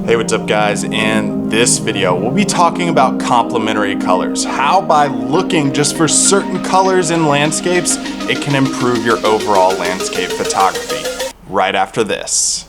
Hey, what's up guys? In this video, we'll be talking about complementary colors. How by looking just for certain colors in landscapes, it can improve your overall landscape photography. Right after this.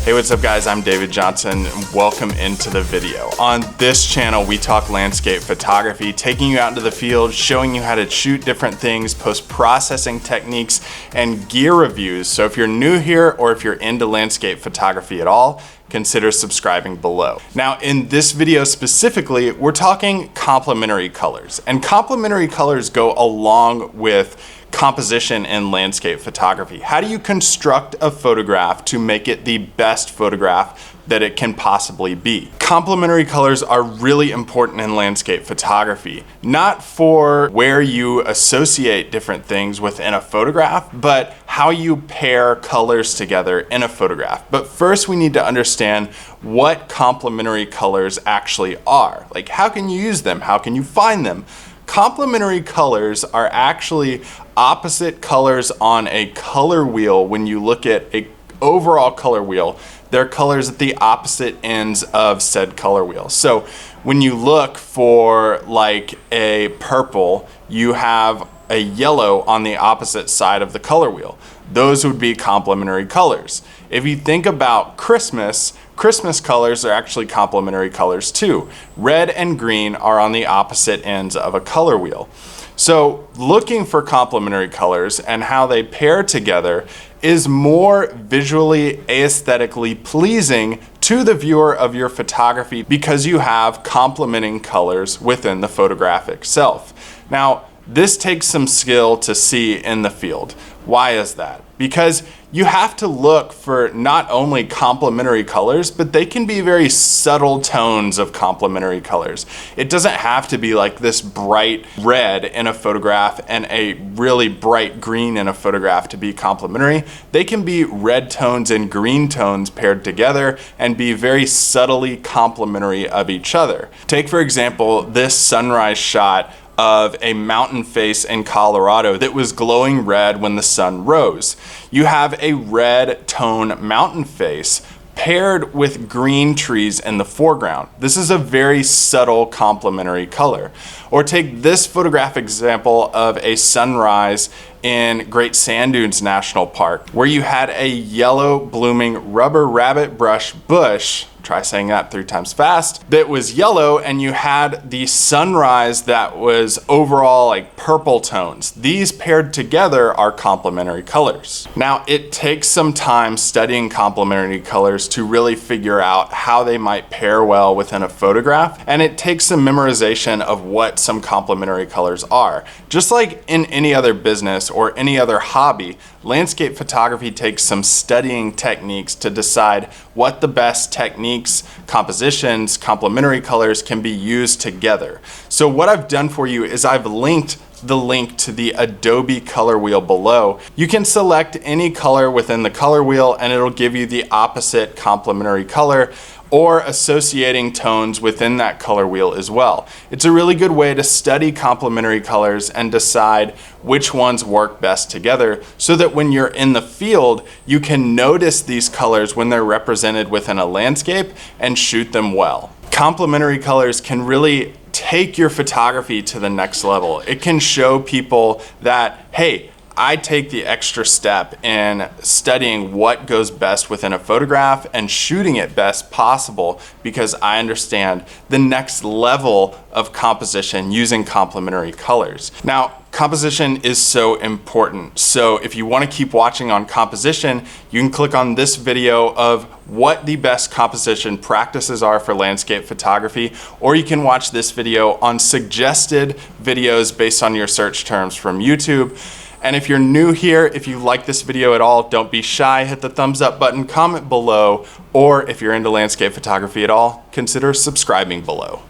Hey, what's up guys? I'm David Johnson and welcome into the video. On this channel, we talk landscape photography, taking you out into the field, showing you how to shoot different things, post-processing techniques, and gear reviews. So if you're new here or if you're into landscape photography at all, consider subscribing below. Now, in this video specifically, we're talking complementary colors. And complementary colors go along with composition in landscape photography. How do you construct a photograph to make it the best photograph that it can possibly be? Complementary colors are really important in landscape photography, not for where you associate different things within a photograph, but how you pair colors together in a photograph. But first we need to understand what complementary colors actually are. Like, how can you use them? How can you find them? Complementary colors are actually opposite colors on a color wheel. When you look at an overall color wheel, they're colors at the opposite ends of said color wheel. So when you look for like a purple, you have a yellow on the opposite side of the color wheel. Those would be complementary colors. If you think about Christmas colors are actually complementary colors too. Red and green are on the opposite ends of a color wheel. So looking for complementary colors and how they pair together is more visually, aesthetically pleasing to the viewer of your photography because you have complementing colors within the photograph itself. Now, this takes some skill to see in the field. Why is that? Because you have to look for not only complementary colors, but they can be very subtle tones of complementary colors. It doesn't have to be like this bright red in a photograph and a really bright green in a photograph to be complementary. They can be red tones and green tones paired together and be very subtly complementary of each other. Take, for example, this sunrise shot of a mountain face in Colorado that was glowing red when the sun rose. You have a red tone mountain face paired with green trees in the foreground. This is a very subtle complementary color. Or take this photographic example of a sunrise in Great Sand Dunes National Park, where you had a yellow blooming rubber rabbit brush bush, try saying that 3 times fast, that was yellow, and you had the sunrise that was overall like purple tones. These paired together are complementary colors. Now, it takes some time studying complementary colors to really figure out how they might pair well within a photograph, and it takes some memorization of what some complementary colors are. Just like in any other business or any other hobby, landscape photography takes some studying techniques to decide what the best techniques, compositions, complementary colors can be used together. So what I've done for you is I've linked the link to the Adobe color wheel below. You can select any color within the color wheel and it'll give you the opposite complementary color or associating tones within that color wheel as well. It's a really good way to study complementary colors and decide which ones work best together so that when you're in the field, you can notice these colors when they're represented within a landscape and shoot them well. Complementary colors can really take your photography to the next level. It can show people that, hey, I take the extra step in studying what goes best within a photograph and shooting it best possible because I understand the next level of composition using complementary colors. Now, composition is so important. So if you want to keep watching on composition, you can click on this video of what the best composition practices are for landscape photography, or you can watch this video on suggested videos based on your search terms from YouTube. And if you're new here, if you like this video at all, don't be shy, hit the thumbs up button, comment below, or if you're into landscape photography at all, consider subscribing below.